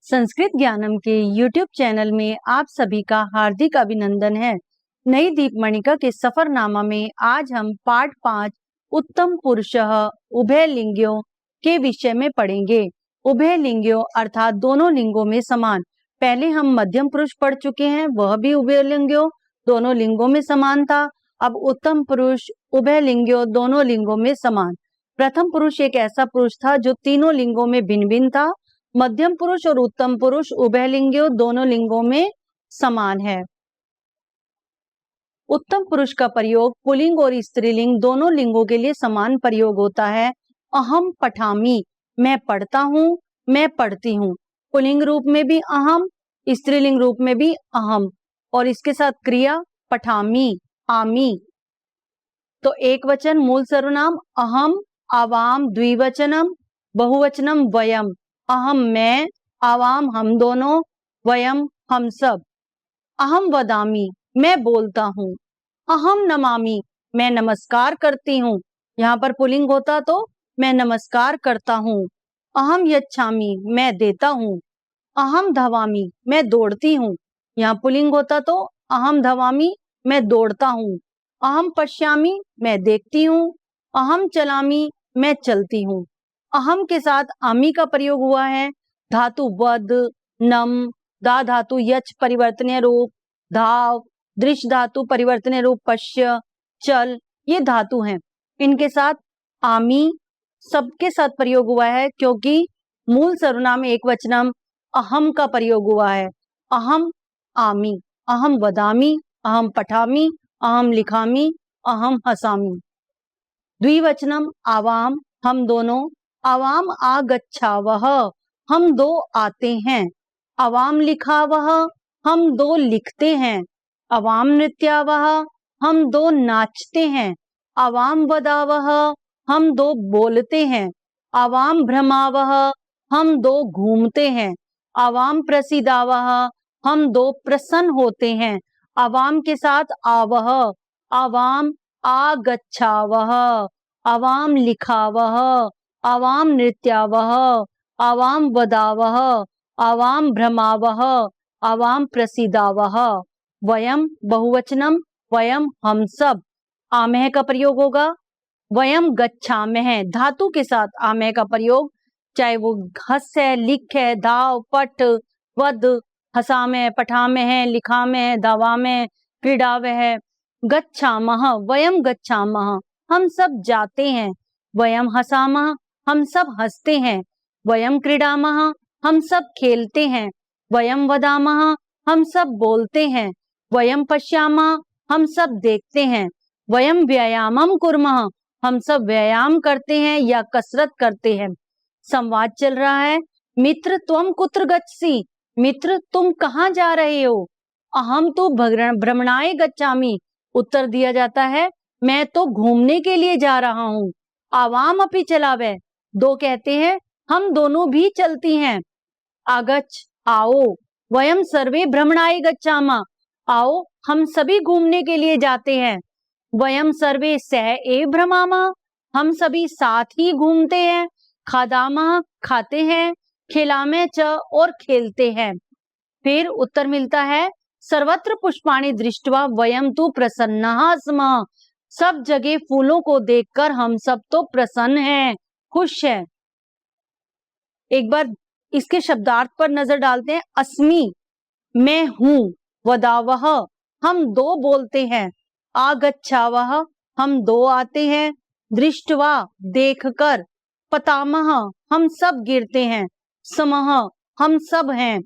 संस्कृत ज्ञानम के YouTube channel में आप सभी का हार्दिक अभिनंदन है। नई दीपमणिका के सफरनामा में आज हम पाठ 5 उत्तम पुरुषः उभयलिंगियों के विषय में पढ़ेंगे। उभयलिंगियों अर्थात दोनों लिंगों में समान। पहले हम मध्यम पुरुष पढ़ चुके हैं, वह भी उभयलिंगियों दोनों लिंगों में समान था। अब उत्तम पुरुष उभयलिंगियों दोनों लिंगों में समान। प्रथम पुरुष एक ऐसा पुरुष था जो तीनों लिंगों में भिन्न भिन्न था। मध्यम पुरुष और उत्तम पुरुष उभयलिंगियों दोनों लिंगों में समान है। उत्तम पुरुष का प्रयोग पुल्लिंग और स्त्रीलिंग दोनों लिंगों के लिए समान प्रयोग होता है। अहम पठामि, मैं पढ़ता हूँ, मैं पढ़ती हूँ। पुल्लिंग रूप में भी अहम, स्त्रीलिंग रूप में भी अहम, और इसके साथ क्रिया पठामि, आमि। तो एक वचन मूल सर्वनाम अहम, आवाम द्विवचनम, बहुवचनम वयम। अहम मैं, आवाम हम दोनों, वयम हम सब। अहम वदामि, मैं बोलता हूँ। अहम नमामि, मैं नमस्कार करती हूँ। यहाँ पर पुल्लिंग होता तो मैं नमस्कार करता हूँ। अहम यच्छामि, मैं देता हूँ। अहम धवामि, मैं दौड़ती हूँ। यहाँ पुल्लिंग होता तो अहम धवामि, मैं दौड़ता हूँ। अहम पश्यामि, मैं देखती हूँ। अहम चलामि, मैं चलती हूँ। अहम के साथ आमि का प्रयोग हुआ है। धातु वद, नम, दा धातु यच परिवर्तनीय रूप, धाव, दृश्य धातु परिवर्तनीय रूप पश्य, चल, ये धातु हैं। इनके साथ आमि सबके साथ प्रयोग हुआ है क्योंकि मूल सर्वनाम एक वचनम अहम का प्रयोग हुआ है। अहम आमि, अहम वदामि, अहम पठामि, अहम लिखामि, अहम हसामि। द्विवचनम आवाम, हम दोनों। आवाम आगच्छावः, हम दो आते हैं। आवाम लिखावः, हम दो लिखते हैं। आवाम नृत्यावः, हम दो नाचते हैं। आवाम वदावः, हम दो बोलते हैं। आवाम भ्रमावः, हम दो घूमते हैं। आवाम प्रसीदावः, हम दो प्रसन्न होते हैं। आवाम के साथ आवः, आवाम आगच्छावः, आवाम लिखावः, आवाम नृत्यावः, आवाम वदावः, आवाम भ्रमावः, आवाम प्रसीदावः। वयम बहुवचनम, वयम हम सब। आमह का प्रयोग होगा। वयम गच्छामः, धातु के साथ आमह का प्रयोग, चाहे वो हस है, लिख है, धाव, पठ, वद, हसामः, पठामः, लिखामः, धावामः, क्रीडावः। गच्छामः, वयम गच्छामः, हम सब जाते हैं। वयम हसामः, हम सब हंसते हैं। वयम क्रीडामः, हम सब खेलते हैं। वयम वदामः, हम सब बोलते हैं। वयम पश्यामः, हम सब देखते हैं। वयम व्यायामम कुर्मः, हम सब व्यायाम करते हैं या कसरत करते हैं। संवाद चल रहा है। मित्र त्वम कुत्र गच्छसि, मित्र तुम कहाँ जा रहे हो। अहम तो भ्रमणाय गच्छामि, उत्तर दिया जाता है मैं तो घूमने के लिए जा रहा हूँ। आवाम अपि चलावे, दो कहते हैं हम दोनों भी चलती हैं। आगच्छ, आओ। वयम सर्वे भ्रमणाय गच्छामः, आओ हम सभी घूमने के लिए जाते हैं। वयम सर्वे सह एव भ्रमामः, हम सभी साथ ही घूमते हैं। खादामः, खाते हैं। खिलामे च, और खेलते हैं। फिर उत्तर मिलता है सर्वत्र पुष्पाणि दृष्ट्वा वयम तु प्रसन्नाः स्मः, सब जगह फूलों को देखकर हम सब तो प्रसन्न हैं, खुश हैं। एक बार इसके शब्दार्थ पर नजर डालते हैं। अस्मि, मैं हूँ। वदावः, हम दो बोलते हैं। आगच्छावः, हम दो आते हैं। दृष्ट्वा, देखकर। पतामः, हम सब गिरते हैं। समः, हम सब हैं।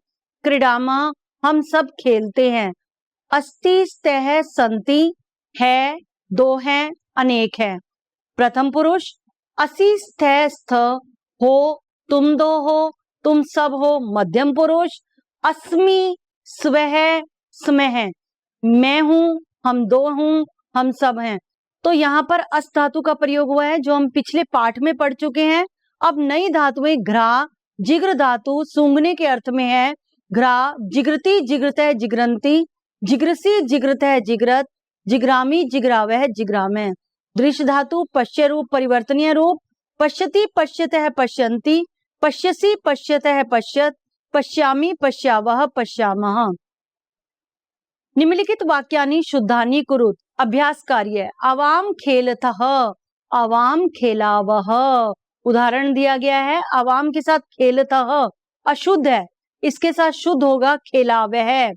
क्रीडामः, हम सब खेलते हैं। अस्ति स्तः सन्ति, है, दो हैं, अनेक है। प्रथम पुरुष असि स्थ स्थ, हो, तुम दो हो, तुम सब हो। मध्यम पुरुष अस्मि स्वः स्मः, मैं हूँ, हम दो हूँ, हम सब हैं। तो यहाँ पर अस धातु का प्रयोग हुआ है जो हम पिछले पाठ में पढ़ चुके हैं। अब नई धातुएं घ्रा, जिग्र धातु सूंघने के अर्थ में है। घ्रा, जिग्रति, जिग्रतः, जिग्रंती, जिग्रसी, जिग्रतः, जिग्रत, जिग्रामी, जिग्रावह, जिग्रामः। दृश्य धातु पश्य रूप परिवर्तनीय रूप, पश्यति, पश्यतः, पश्यन्ति, पश्यसि, पश्यतः, पश्यत, पश्यामि, पश्यावः, पश्यामः। निम्नलिखित वाक्यानि शुद्धानि कुरुत। अभ्यास कार्य। आवाम खेलतः, आवाम खेलावः। उदाहरण दिया गया है, आवाम के साथ खेलतः अशुद्ध है, इसके साथ शुद्ध होगा खेलावः।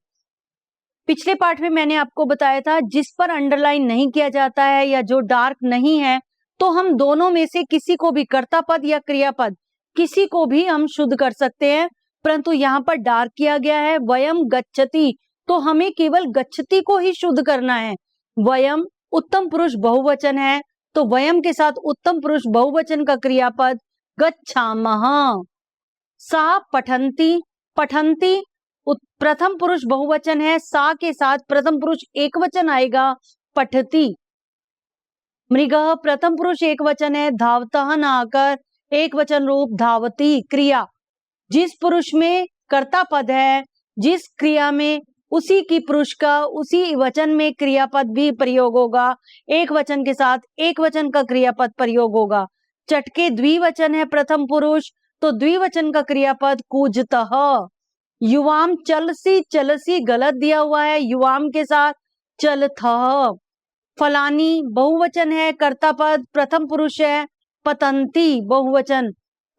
पिछले पाठ में मैंने आपको बताया था, जिस पर अंडरलाइन नहीं किया जाता है या जो डार्क नहीं है, तो हम दोनों में से किसी को भी, कर्ता पद या क्रियापद, किसी को भी हम शुद्ध कर सकते हैं, परंतु यहाँ पर डार्क किया गया है। वयम गच्छति, तो हमें केवल गच्छति को ही शुद्ध करना है। वयम उत्तम पुरुष बहुवचन है, तो वयम के साथ उत्तम पुरुष बहुवचन का क्रियापद गच्छामः। सा पठन्ति, पठन्ति प्रथम पुरुष बहुवचन है, सा के साथ प्रथम पुरुष एक वचन आएगा, पठति। मृगः प्रथम पुरुष एक वचन है, धावतः न आकर एक वचन रूप धावती। क्रिया, जिस पुरुष में कर्ता पद है, जिस क्रिया में उसी की पुरुष का उसी वचन में क्रियापद भी प्रयोग होगा, एक वचन के साथ एक वचन का क्रियापद प्रयोग होगा। चटके द्विवचन है प्रथम पुरुष, तो द्विवचन का क्रियापद कूजतः। युवाम चलसी, चलसी गलत दिया हुआ है, युवाम के साथ चलथः। फलानी बहुवचन है, कर्ता पद प्रथम पुरुष है, पतंती बहुवचन।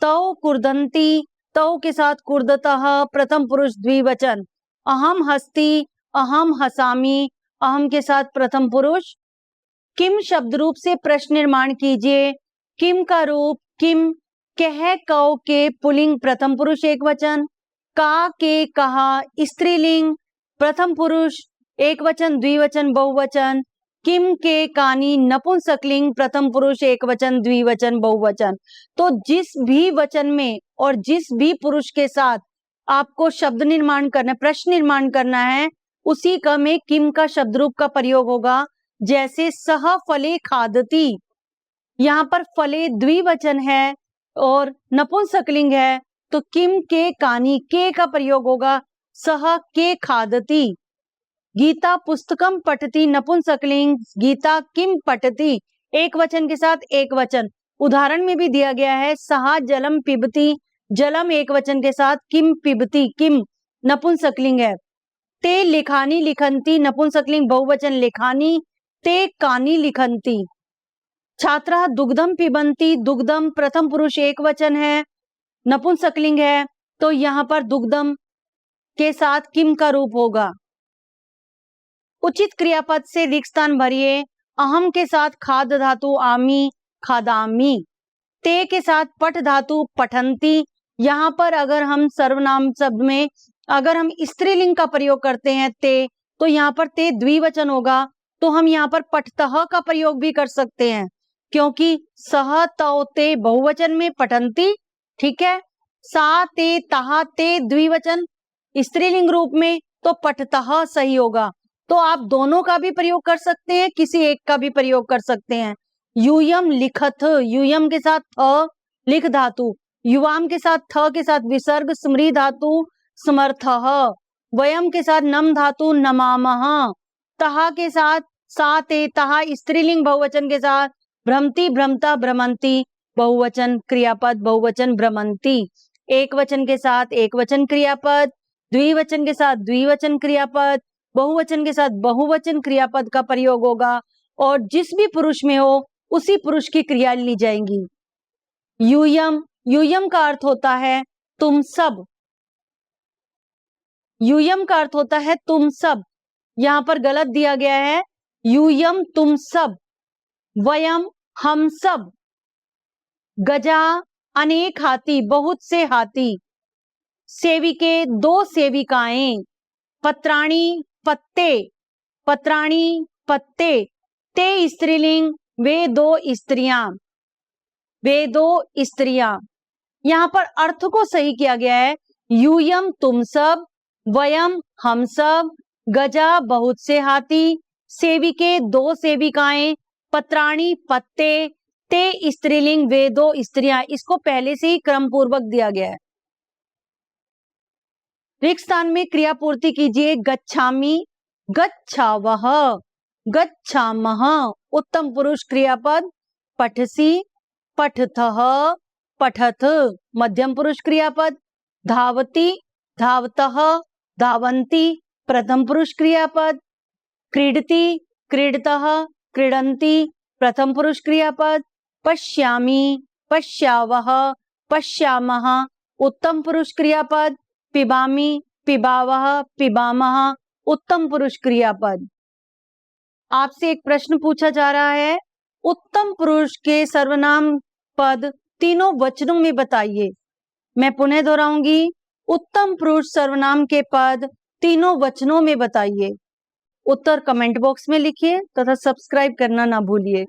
तौ कुर्दंती, तौ के साथ कुर्दतः प्रथम पुरुष द्विवचन। अहम हस्ति, अहम हसामी, अहम के साथ प्रथम पुरुष। किम शब्द रूप से प्रश्न निर्माण कीजिए। किम का रूप किम, कह कौ के पुल्लिंग प्रथम पुरुष एक वचन, का के कहा स्त्रीलिंग प्रथम पुरुष एक वचन द्विवचन बहुवचन, किम के कानी नपुंसकलिंग प्रथम पुरुष एक वचन द्विवचन बहुवचन। तो जिस भी वचन में और जिस भी पुरुष के साथ आपको शब्द निर्माण करना, प्रश्न निर्माण करना है, उसी का में किम का शब्द रूप का प्रयोग होगा। जैसे सह फले खादती, यहाँ पर फले द्विवचन है और नपुंसकलिंग है, तो किम के कानी के का प्रयोग होगा, सह के खादती। गीता पुस्तकम पठती नपुंसकलिंग, गीता किम पठती एक वचन के साथ एक वचन। उदाहरण में भी दिया गया है, सहा जलम पिबती, जलम एक वचन के साथ, किम पिबती, किम नपुंसकलिंग है। ते लिखानी लिखंती नपुंसकलिंग बहुवचन लिखानी, ते कानी लिखंती। छात्रा दुग्धम पिबंती, दुग्धम प्रथम पुरुष एक वचन है, नपुंसकलिंग है, तो यहाँ पर दुग्धम के साथ किम का रूप होगा। उचित क्रियापद से रिक्त स्थान भरिए। अहम के साथ खाद धातु आमी, खादामी। ते के साथ पठ धातु पठंती। यहाँ पर अगर हम सर्वनाम शब्द में अगर हम स्त्रीलिंग का प्रयोग करते हैं ते, तो यहाँ पर ते द्विवचन होगा, तो हम यहाँ पर पठतः का प्रयोग भी कर सकते हैं, क्योंकि सह तौ ते बहुवचन में पठंती, ठीक है। सा ते तहा ते द्विवचन स्त्रीलिंग रूप में, तो पठतः सही होगा। तो आप दोनों का भी प्रयोग कर सकते हैं, किसी एक का भी प्रयोग कर सकते हैं। यूयम लिखत, यूयम के साथ थ लिख धातु, युवाम के साथ थ के साथ विसर्ग स्मृ धातु समर्थः, वयम के साथ नम धातु नमामः, तहा के साथ सा ते तहा स्त्रीलिंग बहुवचन के साथ भ्रमती भ्रमता भ्रमंती बहुवचन क्रियापद बहुवचन भ्रमंती। एक वचन के साथ एक वचन क्रियापद, द्विवचन के साथ द्विवचन क्रियापद, बहुवचन के साथ बहुवचन क्रियापद का प्रयोग होगा, और जिस भी पुरुष में हो उसी पुरुष की क्रिया ली जाएंगी। यूयम, यूयम का अर्थ होता है तुम सब, यूयम का अर्थ होता है तुम सब, यहाँ पर गलत दिया गया है, यूयम तुम सब, वयम हम सब। गजा अनेक हाथी, बहुत से हाथी। सेविके दो सेविकाएं। पत्राणी पत्ते, पत्राणी पत्ते। ते स्त्रीलिंग वे दो स्त्रियां, वे दो स्त्रियां। यहाँ पर अर्थ को सही किया गया है, यूयम तुम सब, वयम हम सब, गजा बहुत से हाथी, सेविके दो सेविकाएं, पत्राणी पत्ते, ते स्त्रीलिंग वे दो स्त्रियां। इसको पहले से ही क्रम पूर्वक दिया गया है। रिक्त स्थान में क्रिया पूर्ति कीजिए। गच्छामि, गच्छावः, गच्छामः उत्तम पुरुष क्रियापद, पठसि, पठथः, पठथ मध्यम पुरुष क्रियापद, धावति, धावतः, धावन्ति प्रथम पुरुष क्रियापद, क्रीडति, क्रीडतः, क्रीडन्ति प्रथम पुरुष क्रियापद, पश्यामि, पश्यावः, पश्यामः उत्तम पुरुष क्रियापद, पिबामि, पिबावः, पिबामः उत्तम पुरुष क्रियापद। आपसे एक प्रश्न पूछा जा रहा है, उत्तम पुरुष के सर्वनाम पद तीनों वचनों में बताइए। मैं पुनः दोहराऊंगी, उत्तम पुरुष सर्वनाम के पद तीनों वचनों में बताइए। उत्तर कमेंट बॉक्स में लिखिए तथा सब्सक्राइब करना ना भूलिए।